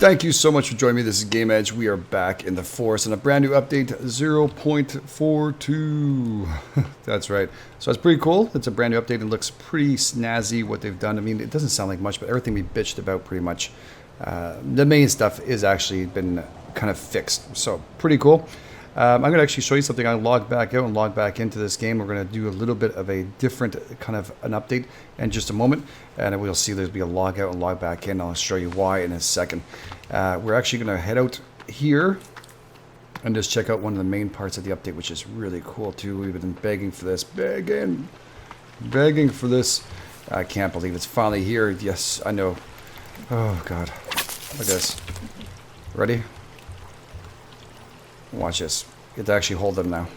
Thank you so much for joining me. This is Game Edge. We are back in the forest and a brand new update 0.42. That's right. So it's pretty cool. It's a brand new update and looks pretty snazzy what they've done. I mean, it doesn't sound like much, but everything we bitched about pretty much. The main stuff is actually been kind of fixed. So pretty cool. I'm going to actually show you something. I log back out and log back into this game. We're going to do a little bit of a different kind of an update in just a moment. And we'll see there'll be a log out and log back in. I'll show you why in a second. We're actually going to head out here and just check out one of the main parts of the update, which is really cool too. We've been begging for this. Begging for this. I can't believe it's finally here. Yes, I know. Oh, God. Look at this. Ready? Watch this. You have to actually hold them now.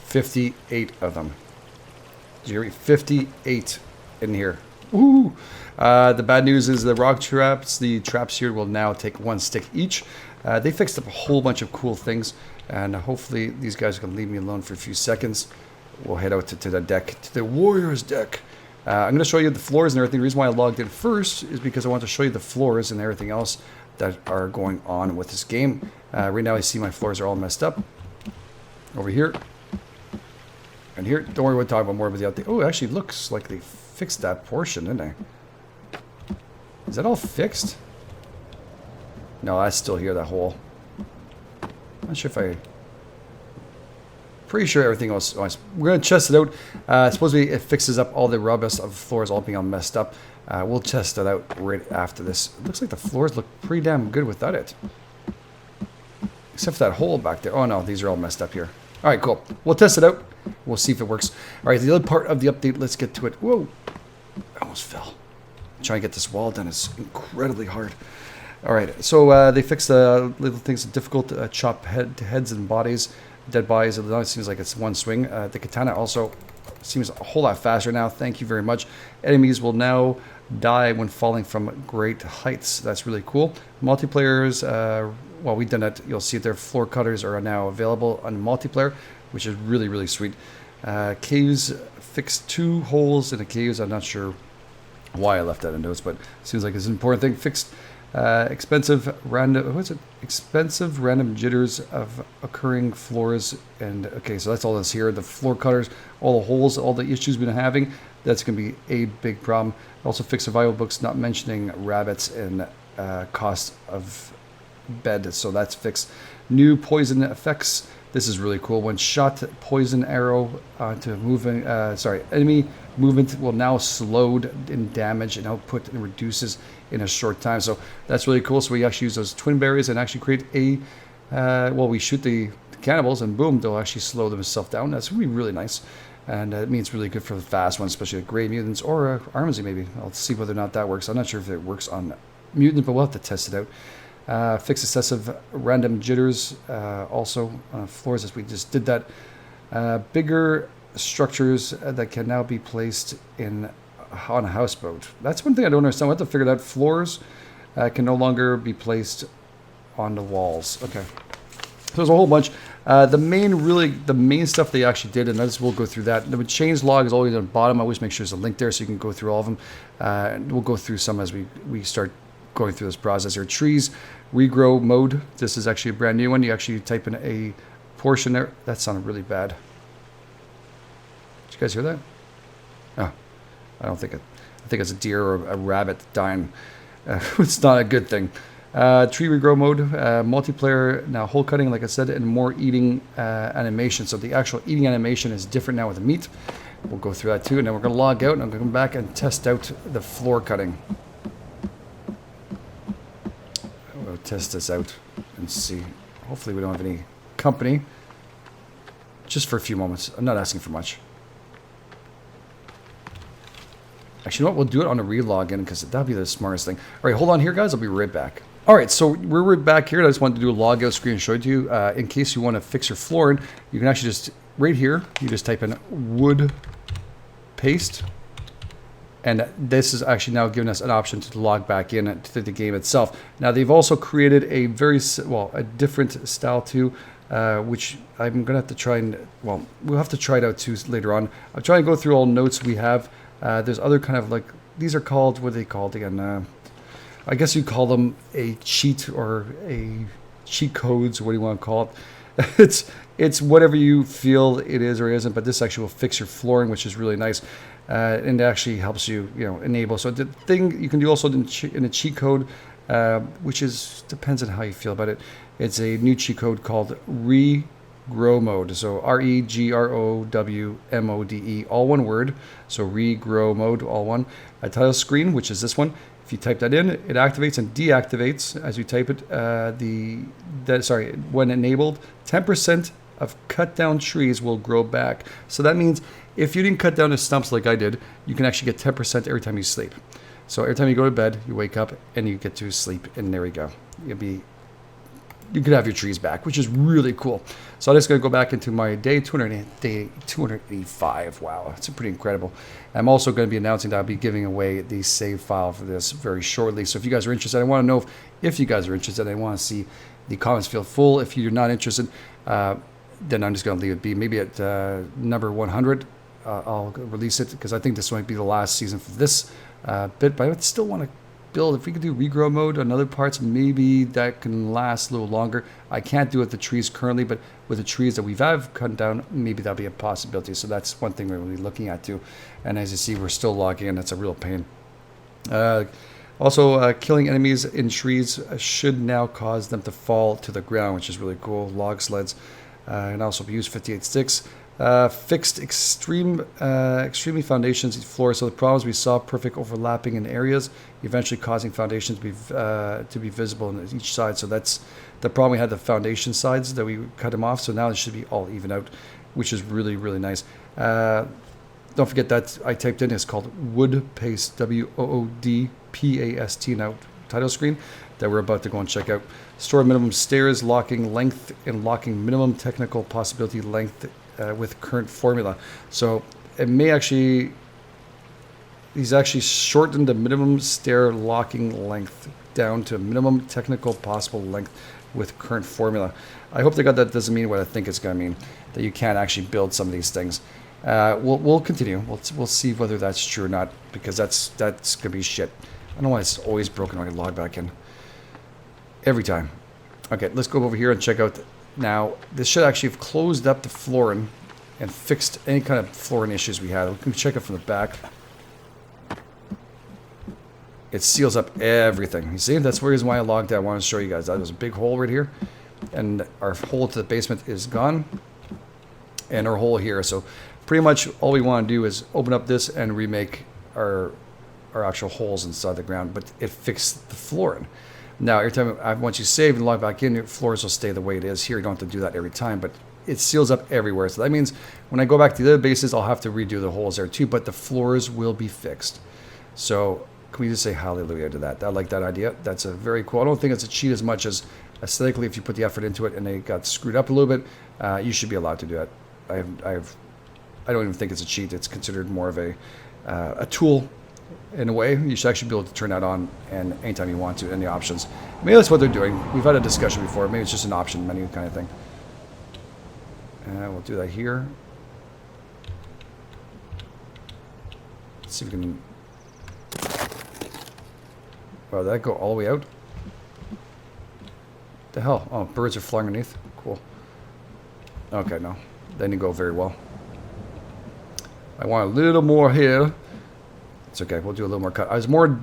58 of them. Did you hear me? 58 in here. Woo! The bad news is the rock traps, the traps here will now take 1 stick each. They fixed up a whole bunch of cool things, and hopefully these guys can leave me alone for a few seconds. We'll head out to the deck, to the Warriors deck. I'm going to show you the floors and everything. The reason why I logged in first is because I want to show you the floors and everything else that are going on with this game. Right now I see my floors are all messed up. Over here. And here. Don't worry, we'll talk about more about the update. Oh, it actually looks like they fixed that portion, didn't they? Is that all fixed? No, that's still here, that hole. I'm not sure if I... Pretty sure everything else... We're going to test it out. Supposedly it fixes up all the rubbish of the floors all being all messed up. We'll test it out right after this. It looks like the floors look pretty damn good without it. Except for that hole back there. Oh no, these are all messed up here. Alright, cool. We'll test it out. We'll see if it works. Alright, the other part of the update, let's get to it. Whoa! I almost fell. Trying to get this wall done is incredibly hard. Alright, so they fixed the little things difficult. Chop heads and bodies. Dead bodies. It seems like it's one swing. The katana also seems a whole lot faster now. Thank you very much. Enemies will now die when falling from great heights. That's really cool. Multiplayers, well, we've done that. You'll see their floor cutters are now available on multiplayer, which is really, really sweet. Caves, fixed 2 holes in the caves. I'm not sure why I left that in notes, but it seems like it's an important thing. Fixed expensive random jitters of occurring floors. And okay, so that's all this here. The floor cutters, all the holes, all the issues we've been having. That's going to be a big problem. Also fix survival books, not mentioning rabbits and cost of bed. So that's fixed. New poison effects. This is really cool. When shot, poison arrow to moving. Enemy movement will now slowed in damage and output and reduces in a short time. So that's really cool. So we actually use those twin berries and actually create a. Well, we shoot the cannibals and boom, they'll actually slow themselves down. That's really, really nice. And it means really good for the fast ones, especially like gray mutants or Armsy maybe. I'll see whether or not that works. I'm not sure if it works on mutant, but we'll have to test it out. Fix excessive random jitters also on floors, as we just did that. Bigger structures that can now be placed in on a houseboat. That's one thing I don't understand. We'll have to figure that floors can no longer be placed on the walls. Okay. So there's a whole bunch. The main stuff they actually did, and we'll go through that. The change log is always on the bottom. I always make sure there's a link there so you can go through all of them. And we'll go through some as we start going through this process here. Trees, regrow mode. This is actually a brand new one. You actually type in a portion there. That sounded really bad. Did you guys hear that? Oh, I don't think it. I think it's a deer or a rabbit dying. It's not a good thing. Tree regrow mode, multiplayer, now hole cutting, like I said, and more eating animation. So the actual eating animation is different now with the meat. We'll go through that too, and then we're going to log out, and I'm going to come back and test out the floor cutting. We'll test this out and see. Hopefully we don't have any company. Just for a few moments. I'm not asking for much. Actually, you know what? We'll do it on a relog in because that'll be the smartest thing. All right, hold on here, guys. I'll be right back. All right, so we're right back here. I just wanted to do a log out screen and show it to you. In case you want to fix your flooring, you can actually just, right here, you just type in wood paste. And this is actually now giving us an option to log back in to the game itself. Now, they've also created a a different style too, which I'm going to have to try and, well, we'll have to try it out too later on. I'm trying to go through all notes we have. There's other kind of like, these are called, what are they called again? I guess you call them a cheat or a cheat codes, what do you want to call it? It's whatever you feel it is or isn't, but this actually will fix your flooring, which is really nice. And it actually helps you, enable. So the thing you can do also in a cheat code, which depends on how you feel about it. It's a new cheat code called Regrow mode. So REGROW MODE, all one word. So Regrow mode, all one. A title screen, which is this one. If you type that in, it activates and deactivates as you type it. When enabled, 10% of cut down trees will grow back. So that means if you didn't cut down the stumps like I did, you can actually get 10% every time you sleep. So every time you go to bed, you wake up and you get to sleep, and there we go. You could have your trees back, which is really cool. So I'm just going to go back into my day 285. Wow, that's pretty incredible. I'm also going to be announcing that I'll be giving away the save file for this very shortly. So if you guys are interested, I want to know if you guys are interested. I want to see the comments field full. If you're not interested, then I'm just going to leave it be. Maybe at number 100, I'll release it, because I think this might be the last season for this bit. But I would still want to build. If we could do regrow mode on other parts, maybe that can last a little longer. I can't do it with the trees currently, but with the trees that we've cut down, maybe that'll be a possibility. So that's one thing we're going to be looking at too. And as you see, we're still logging in. That's a real pain. Also, killing enemies in trees should now cause them to fall to the ground, which is really cool. Log sleds. And also use 58 sticks. Fixed extremely foundations floors. So the problems we saw, perfect overlapping in areas, eventually causing foundations to be visible on each side. So that's the problem we had, the foundation sides that we cut them off. So now it should be all even out, which is really, really nice. Don't forget that I typed in, it's called wood paste, WOODPAST now title screen that we're about to go and check out. Store minimum stairs, locking length, and locking minimum technical possibility length with current formula. So it may actually, he's actually shortened the minimum stair locking length down to minimum technical possible length with current formula. I hope that doesn't mean what I think it's going to mean, that you can't actually build some of these things. We'll continue. We'll see whether that's true or not, because that's going to be shit. I don't know why it's always broken when I log back in. Every time. Okay, let's go over here and check out. Now, this should actually have closed up the flooring and fixed any kind of flooring issues we had. We can check it from the back. It seals up everything. You see, that's the reason why I logged out. I want to show you guys. That was a big hole right here. And our hole to the basement is gone. And our hole here. So pretty much all we want to do is open up this and remake our actual holes inside the ground. But it fixed the flooring. Now, every time once you save and log back in, your floors will stay the way it is here. You don't have to do that every time, but it seals up everywhere. So that means when I go back to the other bases, I'll have to redo the holes there too, but the floors will be fixed. So can we just say hallelujah to that? I like that idea. That's a very cool. I don't think it's a cheat as much as aesthetically. If you put the effort into it and they got screwed up a little bit, you should be allowed to do that. I don't even think it's a cheat. It's considered more of a tool. In a way, you should actually be able to turn that on and anytime you want to in the options. Maybe that's what they're doing. We've had a discussion before. Maybe it's just an option menu kind of thing. We'll do that here. Let's see if we can... Wow, did that go all the way out? The hell? Oh, birds are flying underneath. Cool. Okay, no. That didn't go very well. I want a little more here. It's okay, we'll do a little more cut. I was more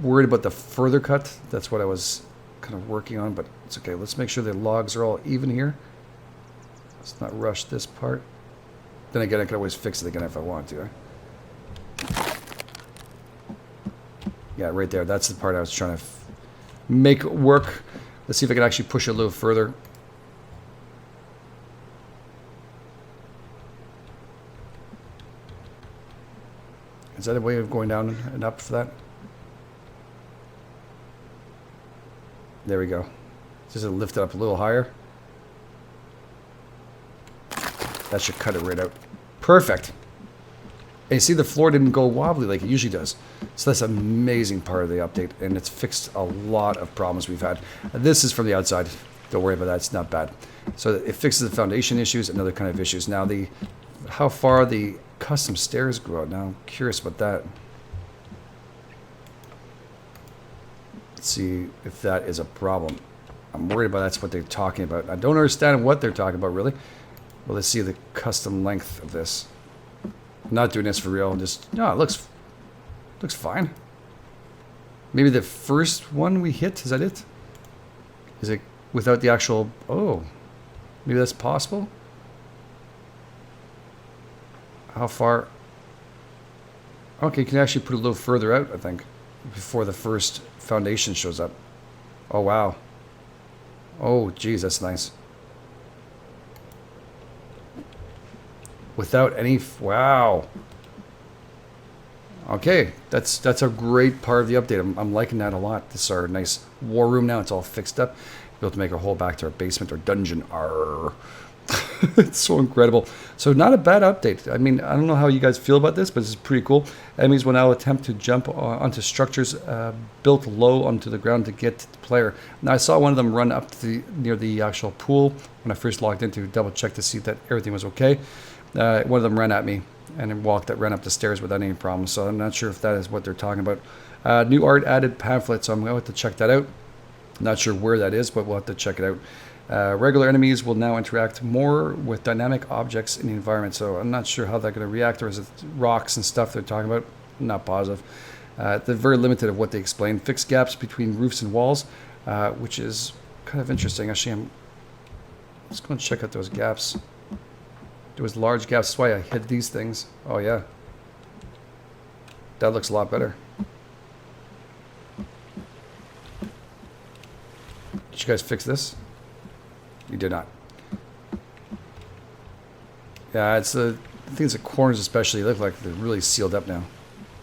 worried about the further cut. That's what I was kind of working on, but it's okay. Let's make sure the logs are all even here. Let's not rush this part. Then again, I can always fix it again if I want to. Yeah, right there. That's the part I was trying to make work. Let's see if I can actually push it a little further. Is that a way of going down and up for that? There we go. Just to lift it up a little higher. That should cut it right out. Perfect. And you see the floor didn't go wobbly like it usually does. So that's an amazing part of the update. And it's fixed a lot of problems we've had. This is from the outside. Don't worry about that. It's not bad. So it fixes the foundation issues and other kind of issues. Now how far the custom stairs go out. Now I'm curious about that. Let's see if that is a problem. I'm worried about that's what they're talking about. I don't understand what they're talking about, really. Well, let's see the custom length of this. I'm not doing this for real. Just, no, it looks fine. Maybe the first one we hit, is that it? Is it without the actual, oh, maybe that's possible? How far? Okay, you can actually put it a little further out, I think, before the first foundation shows up. Oh, wow. Oh, geez, that's nice. Without any, wow. Okay, that's a great part of the update. I'm liking that a lot. This is our nice war room now. It's all fixed up. We'll have to make a hole back to our basement or dungeon. Arr. It's so incredible. So not a bad update. I mean, I don't know how you guys feel about this, but this is pretty cool. Enemies will now attempt to jump onto structures built low onto the ground to get to the player. Now I saw one of them run up to near the actual pool when I first logged in to double check to see that everything was okay. One of them ran at me and ran up the stairs without any problems. So I'm not sure if that is what they're talking about. New art added pamphlet, so I'm going to have to check that out. Not sure where that is, but we'll have to check it out. Regular enemies will now interact more with dynamic objects in the environment. So I'm not sure how they're going to react, or is it rocks and stuff they're talking about? I'm not positive. They're very limited of what they explain. Fixed gaps between roofs and walls, which is kind of interesting. Actually, I'm just going to check out those gaps. There was large gaps. That's why I hid these things. Oh, yeah. That looks a lot better. Did you guys fix this? You did not. Yeah, it's the things, the corners especially look like they're really sealed up now.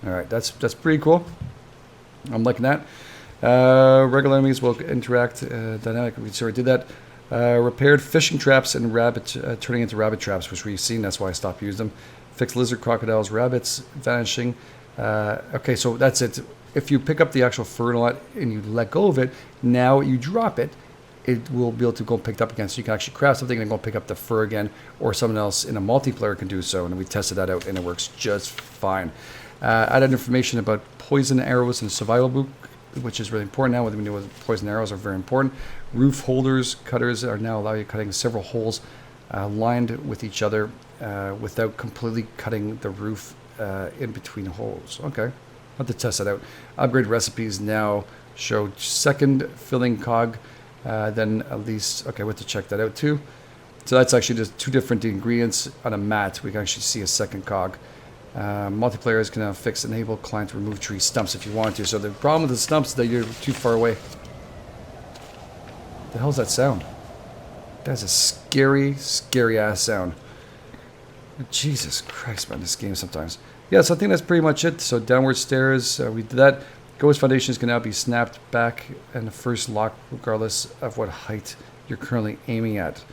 All right, that's pretty cool. I'm liking that. Regular enemies will interact dynamically. We already did that. Repaired fishing traps and rabbit turning into rabbit traps, which we've seen. That's why I stopped using them. Fixed lizard, crocodiles, rabbits vanishing. Okay, so that's it. If you pick up the actual fur and all that and you let go of it, now you drop it, it will be able to go picked up again. So you can actually craft something and go pick up the fur again, or someone else in a multiplayer can do so. And we tested that out and it works just fine. Added information about poison arrows and survival book, which is really important now. Whether we know poison arrows are very important. Roof holders, cutters are now allow you cutting several holes lined with each other without completely cutting the roof in between holes. Okay, I'll have to test that out. Upgrade recipes now show second filling cog, then at least, okay, we'll have to check that out too. So that's actually just two different ingredients on a mat. We can actually see a second cog. Multiplayers can now fix enable client to remove tree stumps if you want to. So the problem with the stumps is that you're too far away. The hell's that sound? That's a scary, scary ass sound. Jesus Christ, man, this game sometimes. Yeah, so I think that's pretty much it. So downward stairs, we did that. Ghost foundations can now be snapped back and the first lock regardless of what height you're currently aiming at.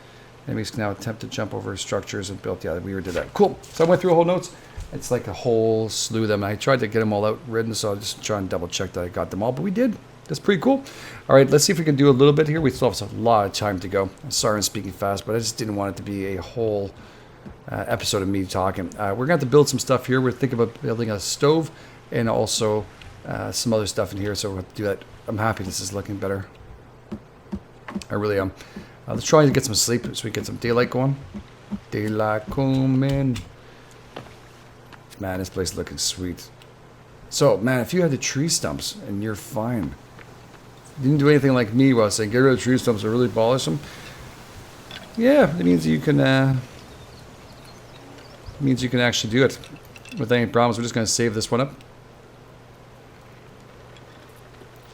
Enemies can now attempt to jump over structures and build. Yeah, we already did that. Cool. So I went through a whole notes. It's like a whole slew of them. I tried to get them all out written, so I'll just try and double check that I got them all, but we did. That's pretty cool. All right, let's see if we can do a little bit here. We still have a lot of time to go. I'm sorry I'm speaking fast, but I just didn't want it to be a whole episode of me talking. We're going to have to build some stuff here. We're thinking about building a stove and also some other stuff in here, so we'll have to do that. I'm happy this is looking better. I really am. Let's try to get some sleep so we get some daylight going. Daylight coming. Man, this place is looking sweet. So, man, if you had the tree stumps and you're fine. You didn't do anything like me while saying get rid of the tree stumps, are really bothersome. Yeah, it means you can actually do it without any problems. We're just going to save this one up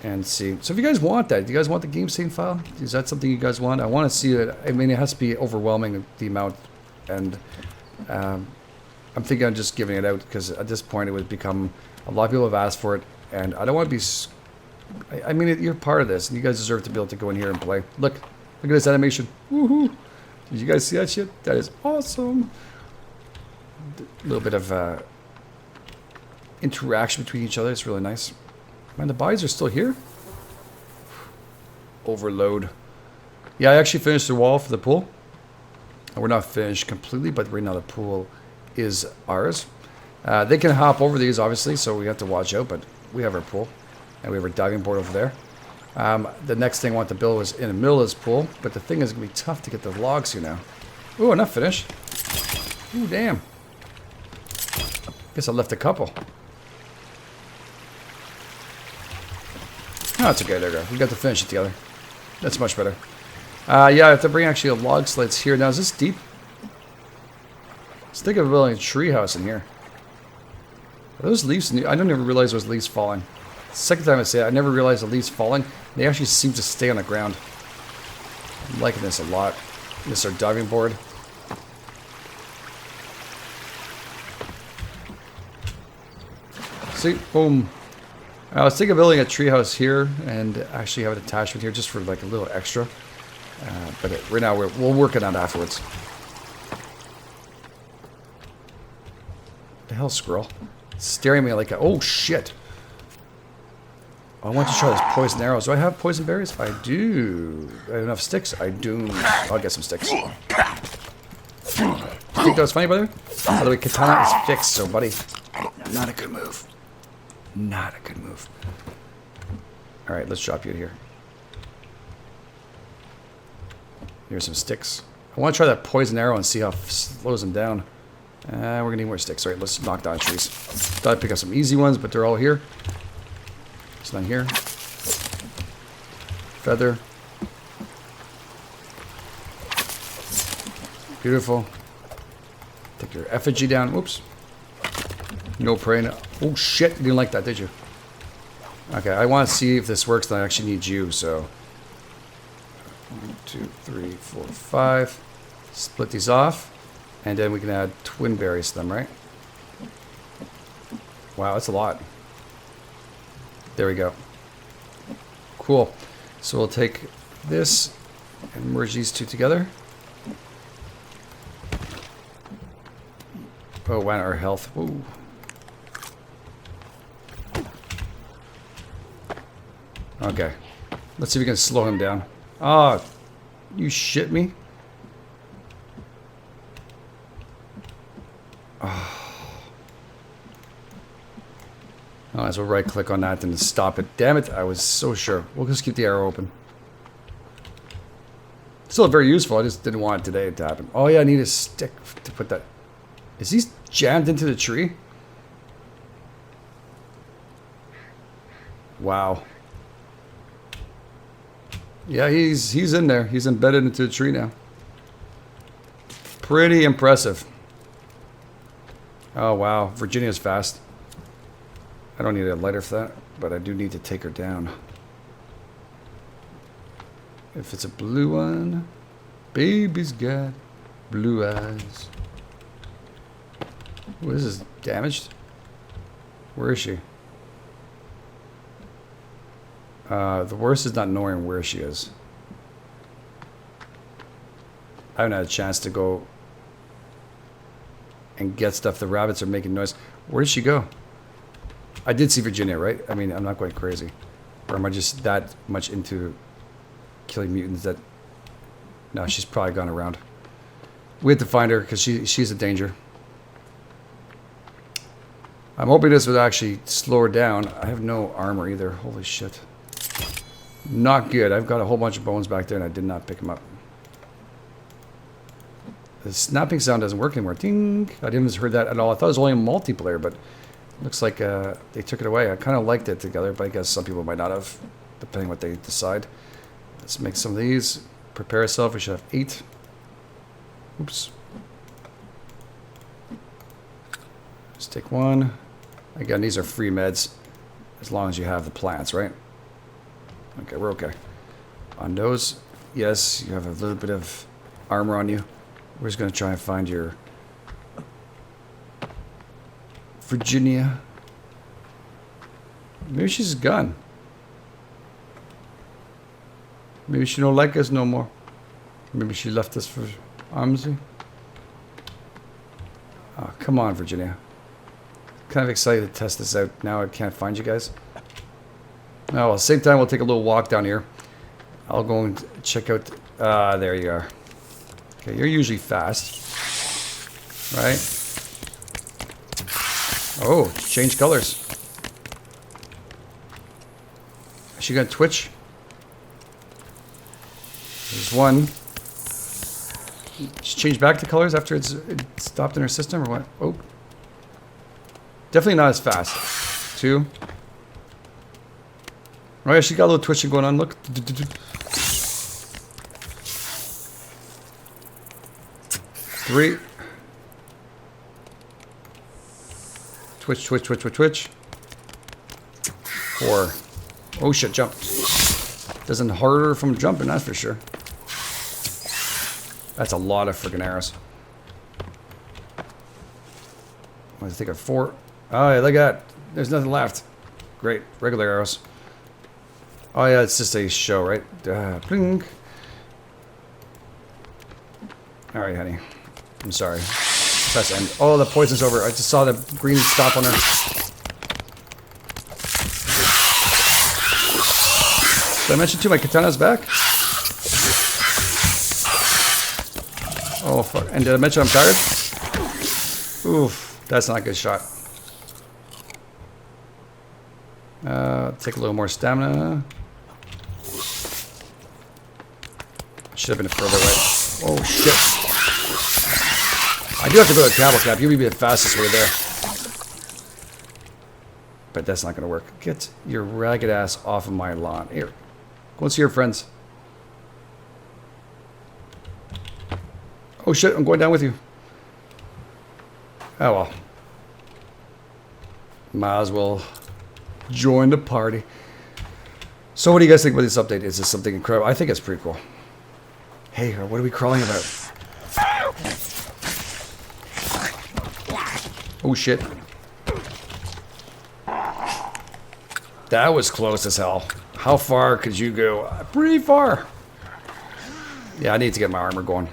and see. So if you guys want that, do you guys want the game save file? Is that something you guys want? I want to see it. I mean, it has to be overwhelming, the amount, and I'm thinking of just giving it out because at this point it would become, a lot of people have asked for it, and I don't want to be, I mean, you're part of this, and you guys deserve to be able to go in here and play. Look at this animation. Woohoo! Did you guys see that shit? That is awesome. A little bit of interaction between each other. It's really nice. Man, the bodies are still here. Overload. Yeah, I actually finished the wall for the pool. We're not finished completely, but right now the pool is ours. They can hop over these, obviously, so we have to watch out, but we have our pool, and we have our diving board over there. The next thing I want to build was in the middle of this pool, but the thing is going to be tough to get the logs here now. Ooh, enough finished. Ooh, damn. Guess I left a couple. Oh, it's okay. There we go. We got to finish it together. That's much better. Yeah, I have to bring actually a log sleds here. Now, is this deep? Let's think of building a tree house in here. Are those leaves? I don't even realize those leaves falling. Second time I say it, I never realized the leaves falling. They actually seem to stay on the ground. I'm liking this a lot. This is our diving board. See, boom. I was thinking of building a treehouse here and actually have an attachment here just for like a little extra. But right now we'll work it out afterwards. The hell, squirrel? It's staring at me like a, oh shit. I want to try those poison arrows. Do I have poison berries? I do. I have enough sticks? I do. I'll get some sticks. You think that was funny, brother? By the way, katana is fixed, so buddy. Not a good move. Not a good move. Alright, let's drop you here. Here's some sticks. I want to try that poison arrow and see how it slows them down. We're going to need more sticks. Alright, let's knock down trees. Thought I'd pick up some easy ones, but they're all here. It's not here. Feather. Beautiful. Take your effigy down. Whoops. No praying. Oh shit, you didn't like that, did you? Okay, I want to see if this works, then I actually need you, so 1, 2, 3, 4, 5. Split these off, and then we can add twin berries to them, right? Wow, that's a lot. There we go. Cool. So we'll take this and merge these two together. Oh wow, our health. Woo. Okay. Let's see if we can slow him down. Oh, you shit me? Oh, as well right click on that and stop it. Damn it, I was so sure. We'll just keep the arrow open. Still very useful, I just didn't want today to happen. Oh yeah, I need a stick to put that. Is he jammed into the tree? Wow. Yeah, he's in there. He's embedded into the tree now. Pretty impressive. Oh wow, Virginia's fast. I don't need a lighter for that, but I do need to take her down. If it's a blue one, baby's got blue eyes. What is this? Damaged? Where is she? The worst is not knowing where she is. I haven't had a chance to go and get stuff. The rabbits are making noise. Where did she go? I did see Virginia, right? I mean, I'm not going crazy. Or am I just that much into killing mutants that... No, she's probably gone around. We have to find her because she's a danger. I'm hoping this would actually slow her down. I have no armor either. Holy shit. Not good. I've got a whole bunch of bones back there and I did not pick them up. The snapping sound doesn't work anymore. Ding! I didn't even heard that at all. I thought it was only in multiplayer, but looks like they took it away. I kind of liked it together, but I guess some people might not have, depending what they decide. Let's make some of these. Prepare yourself. We should have 8. Oops. Let's take 1. Again, these are free meds, as long as you have the plants, right? Okay, we're okay. On those, yes, you have a little bit of armor on you. We're just going to try and find your Virginia. Maybe she's gone. Maybe she don't like us no more. Maybe she left us for Armsy. Oh, come on, Virginia. Kind of excited to test this out. Now I can't find you guys. Oh, well, at the same time, we'll take a little walk down here. I'll go and check out... there you are. Okay, you're usually fast. Right? Oh, change colors. Is she gonna twitch? There's one. Just change back the colors after it stopped in our system, or what? Oh. Definitely not as fast. 2. Oh yeah, she got a little twitching going on. Look. 3. Twitch, twitch, twitch, twitch, twitch. 4. Oh shit, jump. Doesn't hurt her from jumping, that's for sure. That's a lot of freaking arrows. I think of 4. Oh yeah, look at that. There's nothing left. Great, regular arrows. Oh yeah, it's just a show, right? Bling. All right, honey. I'm sorry. Press end. Oh, the poison's over. I just saw the green stop on her. Did I mention too my katana's back? Oh fuck! And did I mention I'm tired? Oof, that's not a good shot. Take a little more stamina. Should have been further away. Oh shit! I do have to build a travel cap. You would be the fastest way there, but that's not gonna work. Get your ragged ass off of my lawn. Here, go and see your friends. Oh shit! I'm going down with you. Oh well. Might as well join the party. So what do you guys think about this update? Is this something incredible? I think it's pretty cool. Hey, what are we crawling about? Oh shit. That was close as hell. How far could you go? Pretty far. Yeah, I need to get my armor going.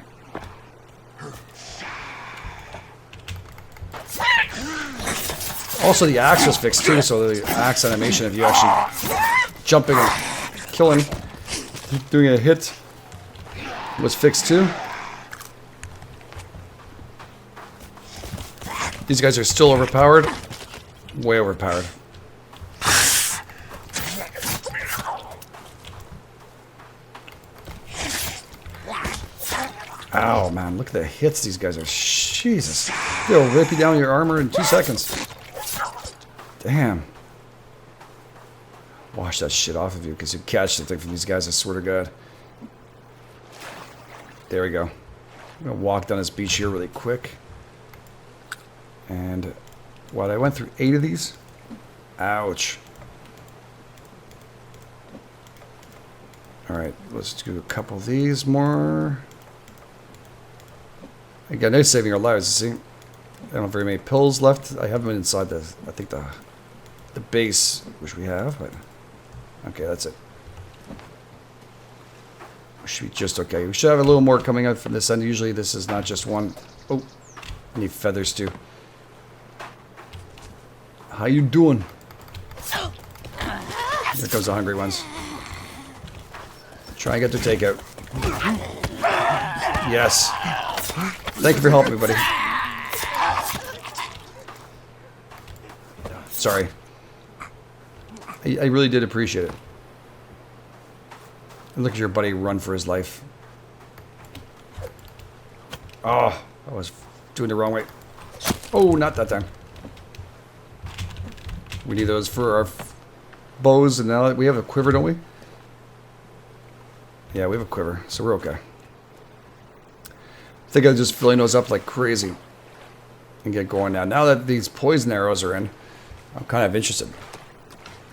Also, the axe was fixed too, so the axe animation of you actually jumping and killing, doing a hit, was fixed too. These guys are still overpowered. Way overpowered. Ow, man, look at the hits these guys are. Jesus. They'll rip you down your armor in 2 seconds. Damn. Wash that shit off of you because you catch something from these guys, I swear to God. There we go. I'm going to walk down this beach here really quick. And while I went through 8 of these. Ouch. Alright, let's do a couple of these more. Again, they're saving our lives, see? I don't have very many pills left. I have them inside the, I think the base, which we have, but okay, that's it. We should be just okay. We should have a little more coming out from this end. Usually this is not just one. Oh, I need feathers too. How you doing? Here comes the hungry ones. Try and get their takeout. Yes. Thank you for helping me, buddy. Sorry. I really did appreciate it. And look at your buddy run for his life. Oh, I was doing the wrong way. Oh, not that time. We need those for our bows, and now we have a quiver, don't we? Yeah, we have a quiver, so we're okay. I think I'm just filling those up like crazy and get going now. Now that these poison arrows are in, I'm kind of interested.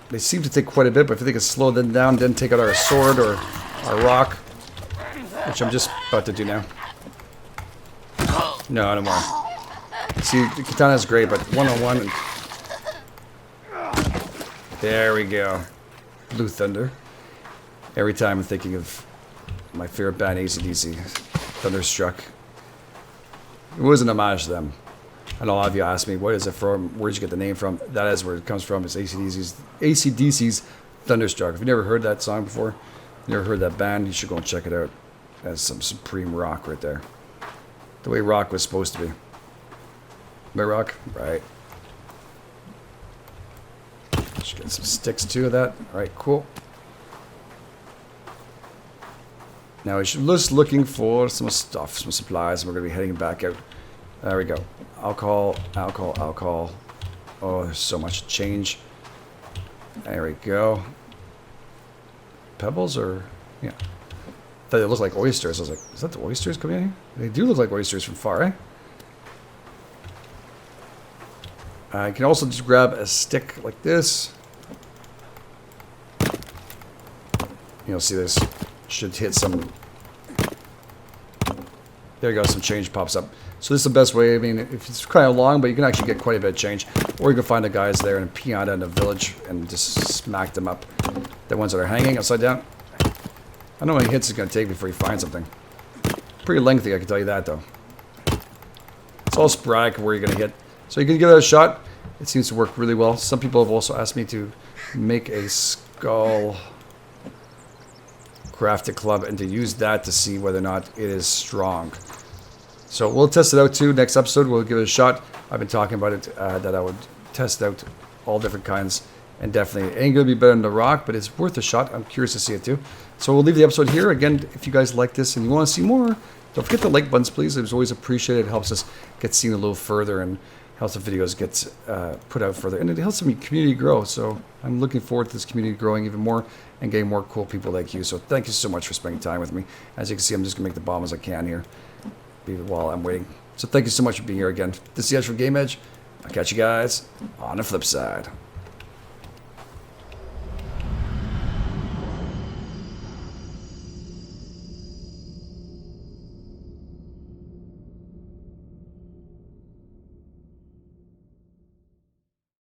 They seem to take quite a bit, but if they could slow them down, then take out our sword or our rock, which I'm just about to do now. No, no more. See, the katana is great, but one-on-one. And there we go. Blue Thunder. Every time I'm thinking of my favorite band, AC/DC, Thunderstruck. It was an homage to them. And a lot of you asked me, what is it from? Where'd you get the name from? That is where it comes from. It's AC/DC's Thunderstruck. If you've never heard that song before, never heard that band, you should go and check it out. That's some supreme rock right there. The way rock was supposed to be. My rock? Right. Should get some sticks too of that. Alright, cool. Now we're just looking for some stuff, some supplies, and we're going to be heading back out. There we go. Alcohol, alcohol, alcohol. Oh, there's so much change. There we go. Pebbles or... yeah. I thought they looked like oysters. I was like, is that the oysters coming in here? They do look like oysters from far, eh? I can also just grab a stick like this. You'll see this should hit some... there you go, some change pops up. So this is the best way. I mean, if it's kind of long, but you can actually get quite a bit of change. Or you can find the guys there in a pianta in a village and just smack them up. The ones that are hanging upside down. I don't know how many hits it's going to take before you find something. Pretty lengthy, I can tell you that, though. It's all sporadic where you're going to hit. So you can give it a shot. It seems to work really well. Some people have also asked me to make a skull crafted club and to use that to see whether or not it is strong. So we'll test it out too. Next episode, we'll give it a shot. I've been talking about it, that I would test out all different kinds. And definitely, it ain't going to be better than the rock, but it's worth a shot. I'm curious to see it too. So we'll leave the episode here. Again, if you guys like this and you want to see more, don't forget the like buttons, please. It's always appreciated. It helps us get seen a little further and helps the videos get put out further. And it helps the community grow. So I'm looking forward to this community growing even more and getting more cool people like you. So thank you so much for spending time with me. As you can see, I'm just going to make the bomb as I can here while I'm waiting. So thank you so much for being here again. This is Edge from Game Edge. I'll catch you guys on the flip side.